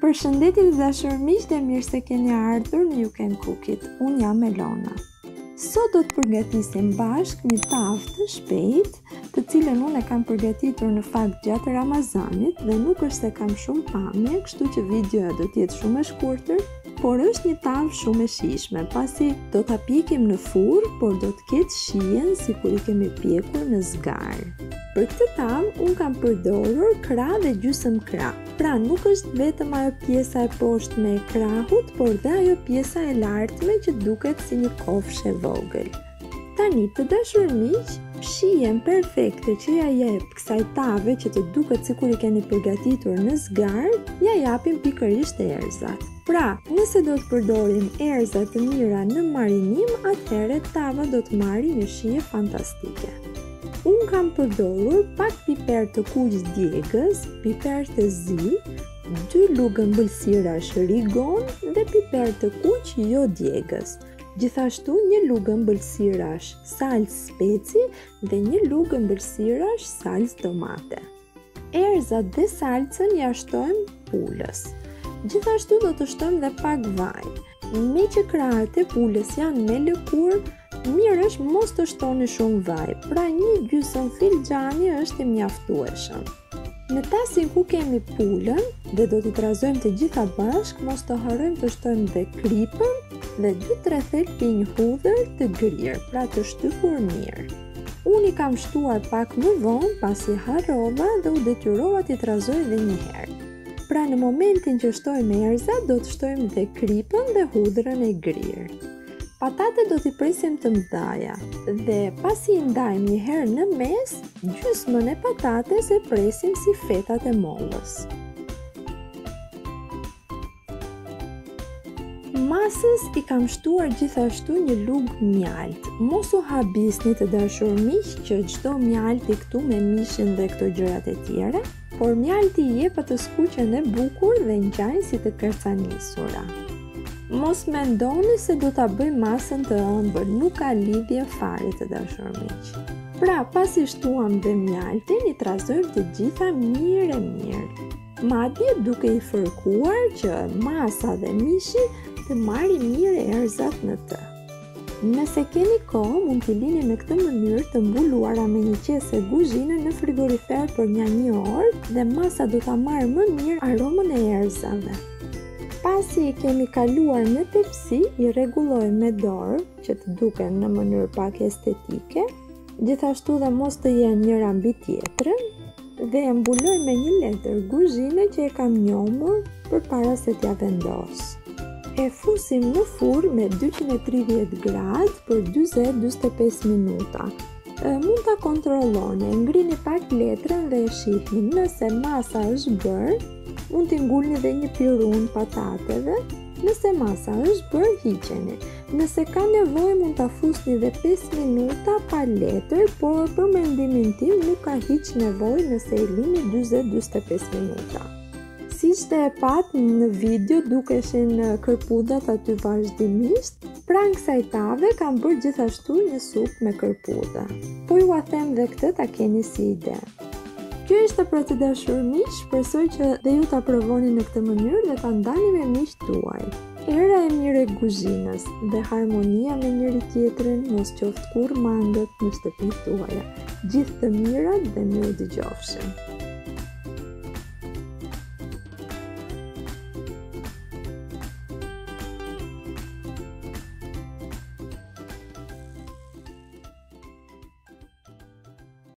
Përshëndetje të dashur miq dhe mirë se keni ardhur në You Can Cook It. Unë jam Elona. Sot do të përgatisim bashkë një tavë të shpejtë, të cilën unë e kam përgatitur në fakt gjatë Ramazanit dhe nuk është se kam shumë pamje, kështu që videoja do të jetë shumë e shkurtër, por është një tavë shumë e shijshme, pasi do ta pjekim në furrë, por do të ketë shijen sikur i kemi pjekur në zgar. Për këtë tavë unë kam përdorur krah dhe gjysmë krah. Pra nuk është vetëm ajo pjesa e poshtme e krahut, por dhe ajo pjesa e lartme që duket si një kofshë e vogël. Tani të dashur miq, shijen perfekte që ja jep kësaj tave që të duket sikur i keni përgatitur në zgar, ja japin pikërisht erëzat. Pra, nëse do të përdorim erëza të mira në marinim, atëherë tava do të marrë një shije fantastike. Unë kam përdorur pak piper të kuq djegës, piper të zi, 2 lugë ëmbëlsirash rigon dhe piper të kuq jo djegës. Gjithashtu 1 lugë ëmbëlsirash salcë speci dhe 1 lugë ëmbëlsirash salcë tomate. Erëzat dhe salcën ja shtojmë pulës. Gjithashtu do të shtojmë dhe pak vaj. Me që krahët e pulës janë me lëkurë, mirë është mos të shtoni shumë vaj, pra 1 gjysmë filxhani është i mjaftueshëm. Në tasin ku kemi pulën dhe do t'i trazojmë të gjitha bashkë, mos të harrojmë të shtojmë dhe kripën dhe 2-3 thel pinj hudhër të grirë, pra të shtypur mirë. Unë i kam shtuar pak më vonë pasi harrova dhe u detyrova t'i trazoj edhe një herë. Pra në momentin që shtojmë erëzat, do të shtojmë dhe kripën dhe hudhrën e grirë. Patatet do t'i presim të mëdhaja dhe pasi i ndajmë një herë në mes, gjysmën e patates e presim si fetat e mollës. Masës i kam shtuar gjithashtu 1 lugë mjalt. Mos u habisni të dashur miq që çdo mjalti këtu me mishin dhe këto gjërat e tjera, por mjalti i jep atë skuqen e bukur dhe ngjajnë si të kërcanisura. Mos mendoni se do ta bëj masën të ëmbël, nuk ka lidhje fare të dashur miq. Pra, pasi shtuam dhe mjaltin, i trazojmë të gjitha mirë. Madje duke i fërkuar që masa dhe mishi të marrin mirë erëzat në të. Nëse keni kohë, mund t'i lini në këtë mënyrë të mbuluara me një qese guzhine në frigorifer për një orë dhe masa do ta marrë më mirë aromën e erëzave. Pasi i kemi kaluar në tepsi, i rregullojmë me dorë që të duken në mënyrë pak estetike, gjithashtu dhe mos të jenë njëra mbi tjetrën, dhe e mbuloj me një letër guzhine që e kam njomur përpara se t'ja vendos. E fusim në furrë me 230 gradë për 40-45 minuta. Mund ta kontrolloni, ngrini pak letrën dhe e shihni. Nëse masa është bërë, mund t'i ngulni dhe një pirun patateve. Nëse masa është bërë, hiqeni. Nëse ka nevojë, mund ta fusni dhe 5 minuta pa letër, por për mendimin tim nuk ka hiç nevojë nëse i lini 40-45 minuta. Siç e pat në video dukeshin kërpudat aty vazhdimisht, pranë kësaj tave kam bërë gjithashtu një supë me kërpuda. Po ju a them dhe këtë ta keni si ide. Kjo ishte për të dashur miq, shpresoj që dhe ju ta provoni në këtë mënyrë dhe ta ndani me miqtë tuaj. Era e mirë e kuzhinës dhe harmonia me njëri tjetrin mos qoftë kurrë mangët në shtëpitë tuaja. Gjithë të mirat dhe miru dëgjofshim.